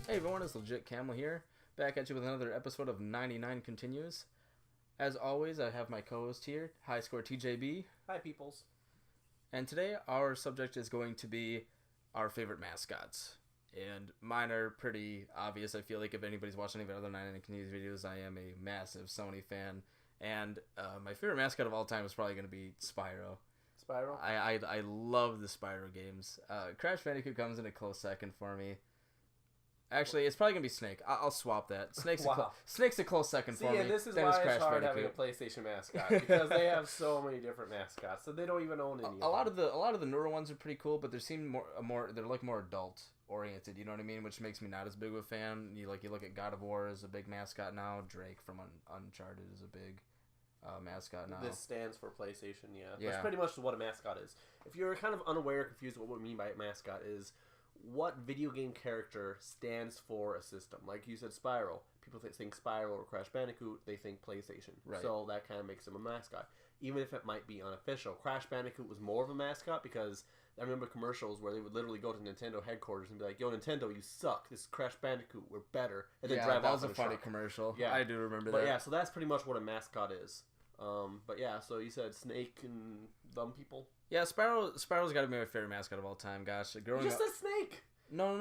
Hey everyone, it's Legit Camel here, back at you with another episode of 99 Continues. As always, I have my co-host here, High Score TJB. Hi, peoples. And today, our subject is going to be our favorite mascots. And mine are pretty obvious. I feel like if anybody's watched any of the other 99 Continues videos, I am a massive Sony fan. And my favorite mascot of all time is probably going to be Spyro. Spyro? I love the Spyro games. Crash Bandicoot comes in a close second for me. Actually, it's probably going to be Snake. I'll swap that. Snake's a close second for me. And this is why it's hard having a PlayStation mascot, because they have so many different mascots, so they don't even own any. A lot of the newer ones are pretty cool, but they seem more they're like more adult oriented. You know what I mean? Which makes me not as big of a fan. You look at God of War as a big mascot now. Drake from Uncharted is a big mascot now. This stands for PlayStation. Yeah. That's pretty much what a mascot is. If you're kind of unaware or confused what we mean by a mascot is. What video game character stands for a system? Like you said, Spyro. People think Spyro or Crash Bandicoot, they think PlayStation. Right. So that kind of makes them a mascot. Even if it might be unofficial. Crash Bandicoot was more of a mascot because I remember commercials where they would literally go to Nintendo headquarters and be like, "Yo, Nintendo, you suck. This is Crash Bandicoot. We're better." And then drive that off was a funny commercial. Yeah. I do remember that. But yeah, so that's pretty much what a mascot is. But yeah, so you said Snake and dumb people? Yeah, Spyro's got to be my favorite mascot of all time. Gosh, You just said Snake. No.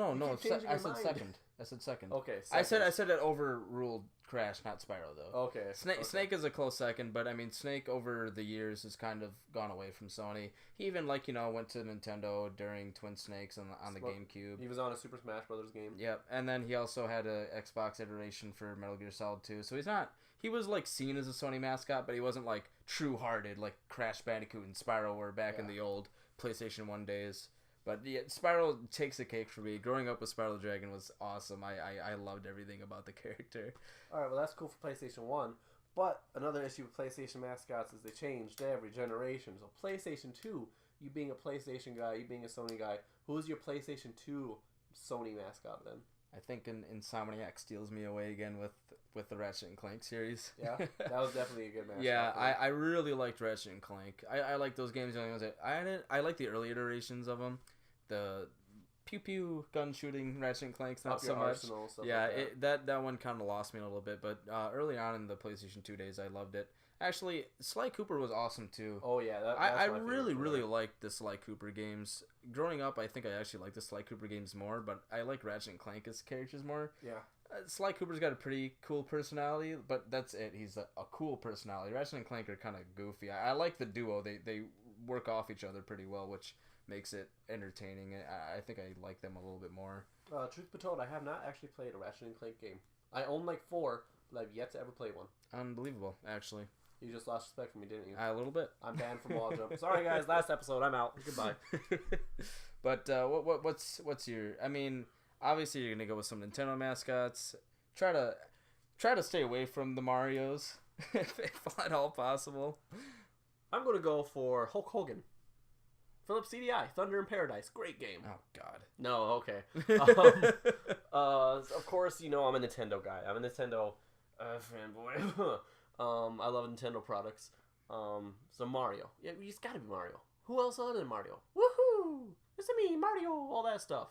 I said second. Okay. Second. I said it overruled Crash, not Spyro though. Okay. Snake is a close second, but I mean Snake over the years has kind of gone away from Sony. He even went to Nintendo during Twin Snakes on the GameCube. He was on a Super Smash Brothers game. Yep, and then he also had a Xbox iteration for Metal Gear Solid 2. So he was like seen as a Sony mascot, but he wasn't like true-hearted like Crash Bandicoot and Spyro were back in the old PlayStation 1 days. But yeah, Spyro takes the cake for me. Growing up with Spyro the Dragon was awesome. I loved everything about the character. Alright, well that's cool for PlayStation 1. But another issue with PlayStation mascots is they changed every generation. So PlayStation 2, you being a PlayStation guy, you being a Sony guy, who's your PlayStation 2 Sony mascot then? I think Insomniac steals me away again with the Ratchet and Clank series. Yeah, that was definitely a good mascot. Yeah, I really liked Ratchet and Clank. I like those games. The only ones I like the early iterations of them. The pew pew gun shooting Ratchet and Clank's not so much. Yeah, like that one kind of lost me a little bit. But early on in the PlayStation 2 days, I loved it. Actually, Sly Cooper was awesome too. Oh yeah, I really liked the Sly Cooper games. Growing up, I think I actually liked the Sly Cooper games more, but I like Ratchet and Clank as characters more. Yeah. Sly Cooper's got a pretty cool personality, but that's it. He's a cool personality. Ratchet and Clank are kind of goofy. I like the duo. They work off each other pretty well, which makes it entertaining. I think I like them a little bit more. Truth be told, I have not actually played a Ratchet and Clank game. I own like 4, but I've yet to ever play one. Unbelievable, actually. You just lost respect for me, didn't you? A little bit. I'm banned from wall jump. Sorry guys, last episode, I'm out. Goodbye. But what's your? I mean, obviously you're gonna go with some Nintendo mascots. Try to stay away from the Marios if at all possible. I'm gonna go for Hulk Hogan. Philip CDI, Thunder in Paradise, great game. Oh God. No, okay. Of course, I'm a Nintendo guy. I'm a Nintendo fanboy. I love Nintendo products. So Mario, yeah, it's got to be Mario. Who else other than Mario? Woohoo! It's me, Mario. All that stuff.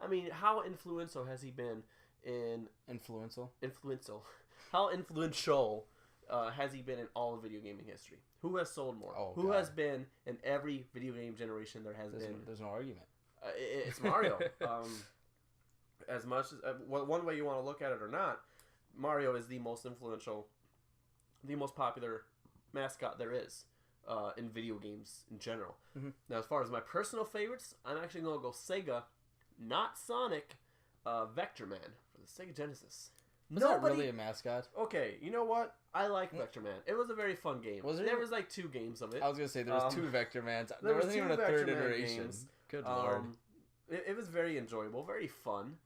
I mean, how influential has he been in influential? How influential has he been in all of video gaming history? Who has sold more? Oh, Who God. has been in every video game generation there has been? There's no argument. It's Mario. As much as one way you want to look at it or not, Mario is the most influential, the most popular mascot there is in video games in general. Mm-hmm. Now, as far as my personal favorites, I'm actually going to go Sega, not Sonic, Vector Man for the Sega Genesis. Was that really a mascot? Okay, you know what? I like Vector Man. It was a very fun game. There was like 2 games of it. I was gonna say there was 2 Vector Mans. There wasn't even a third iteration. Games. Good lord. It was very enjoyable, very fun.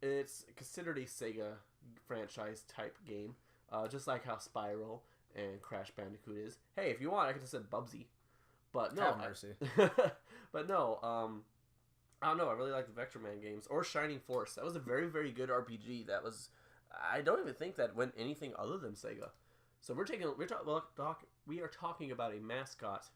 It's considered a Sega franchise type game, just like how Spyro and Crash Bandicoot is. Hey, if you want, I could have said Bubsy, but no. Have mercy. But no. I don't know. I really like the Vector Man games or Shining Force. That was a very, very good RPG. That was. I don't even think that went anything other than Sega. So we are talking about a mascot,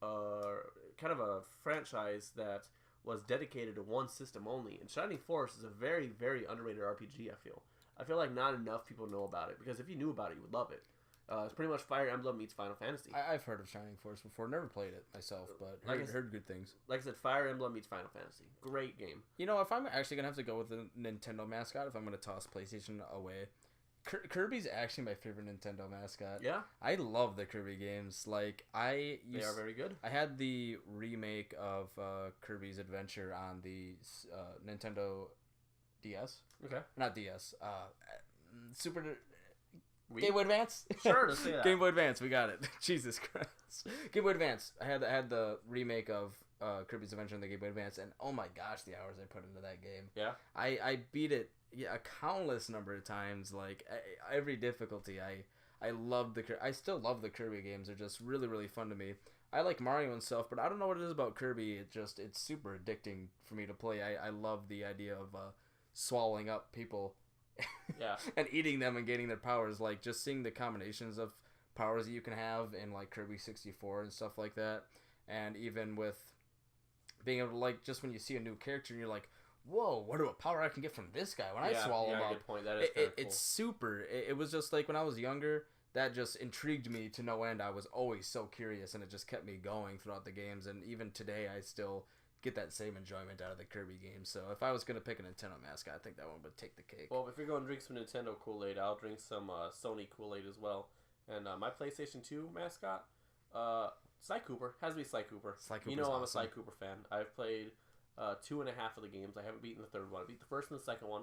kind of a franchise that was dedicated to one system only. And Shining Force is a very, very underrated RPG, I feel like not enough people know about it, because if you knew about it, you would love it. It's pretty much Fire Emblem meets Final Fantasy. I've heard of Shining Force before. Never played it myself, but heard good things. Like I said, Fire Emblem meets Final Fantasy. Great game. You know, if I'm actually going to have to go with the Nintendo mascot, if I'm going to toss PlayStation away, Kirby's actually my favorite Nintendo mascot. Yeah? I love the Kirby games. Like, they are very good. I had the remake of Kirby's Adventure on the Nintendo DS. Okay. Not DS. Super... Wii? Game Boy Advance? Sure, let's say that. Game Boy Advance, we got it. Jesus Christ. Game Boy Advance. I had the remake of Kirby's Adventure on the Game Boy Advance, and oh my gosh, the hours I put into that game. Yeah? I beat it a countless number of times. Like, every difficulty. I still love the Kirby games. They're just really, really fun to me. I like Mario and stuff, but I don't know what it is about Kirby. It's super addicting for me to play. I love the idea of swallowing up people. Yeah. And eating them and gaining their powers. Like, just seeing the combinations of powers that you can have in, like, Kirby 64 and stuff like that. And even with being able to, like, just when you see a new character, you're like, whoa, what a power I can get from this guy when I swallow him up. Good point. That is cool. It's super. It was just, like, when I was younger, that just intrigued me to no end. I was always so curious, and it just kept me going throughout the games. And even today, I still get that same enjoyment out of the Kirby games. So if I was going to pick a Nintendo mascot, I think that one would take the cake. Well, if you're going to drink some Nintendo Kool-Aid, I'll drink some Sony Kool-Aid as well. And my PlayStation 2 mascot, Sly Cooper. Has to be Sly Cooper. You know I'm a Sly Cooper fan. I've played 2.5 of the games. I haven't beaten the third one. I beat the first and the second one.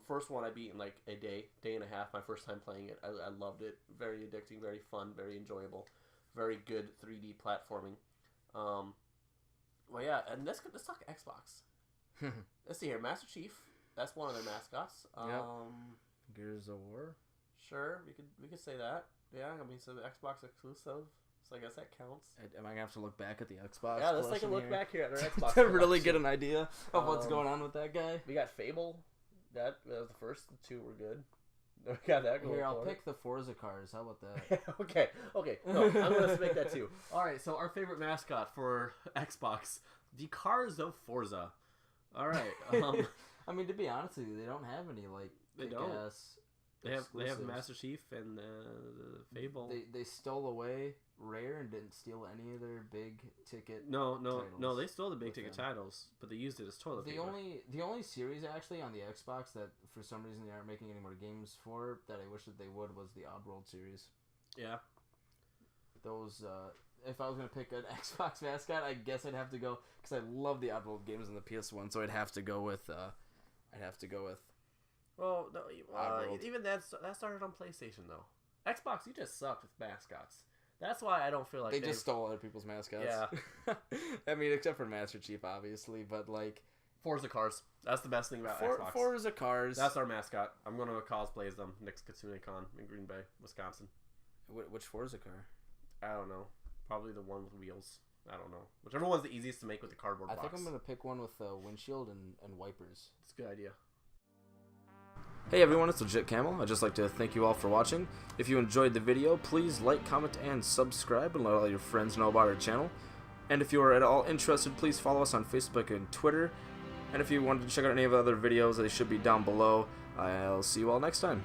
First one I beat in like a day and a half, my first time playing it. I loved it. Very addicting, very fun, very enjoyable. Very good 3D platforming. Well, yeah, and let's talk Xbox. Let's see here. Master Chief, that's one of their mascots. Yep. Gears of War? Sure, we could say that. Yeah, I mean, so the Xbox exclusive, so I guess that counts. Am I going to have to look back at the Xbox? Yeah, let's take a look back here at our Xbox. To really get an idea of what's going on with that guy. We got Fable. That was the first two were good. We got that going. Here, I'll pick the Forza cars. How about that? Okay. No, I'm going to make that too. All right, so our favorite mascot for Xbox, the Cars of Forza. All right. I mean, to be honest with you, they don't have any, like, they don't. They have Master Chief and Fable. They stole away Rare and didn't steal any of their big ticket. No. They stole the big ticket titles, but they used it as toilet paper. The only series actually on the Xbox that for some reason they aren't making any more games for that I wish that they would was the Oddworld series. Yeah. Those. If I was gonna pick an Xbox mascot, I guess I'd have to go because I love the Oddworld games on the PS1, so I'd have to go with. Well, no, even that started on PlayStation though. Xbox, you just sucked with mascots. That's why I don't feel like they just stole other people's mascots. Yeah. I mean, except for Master Chief, obviously, but like Forza Cars. That's the best thing about Xbox. Forza Cars. That's our mascot. I'm gonna cosplay as them next KatsuneCon in Green Bay, Wisconsin. Which Forza car? I don't know. Probably the one with wheels. I don't know. Whichever one's the easiest to make with the cardboard box. I think I'm gonna pick one with windshield and wipers. It's a good idea. Hey everyone, it's Legit Camel. I'd just like to thank you all for watching. If you enjoyed the video, please like, comment, and subscribe, and let all your friends know about our channel. And if you are at all interested, please follow us on Facebook and Twitter. And if you wanted to check out any of the other videos, they should be down below. I'll see you all next time.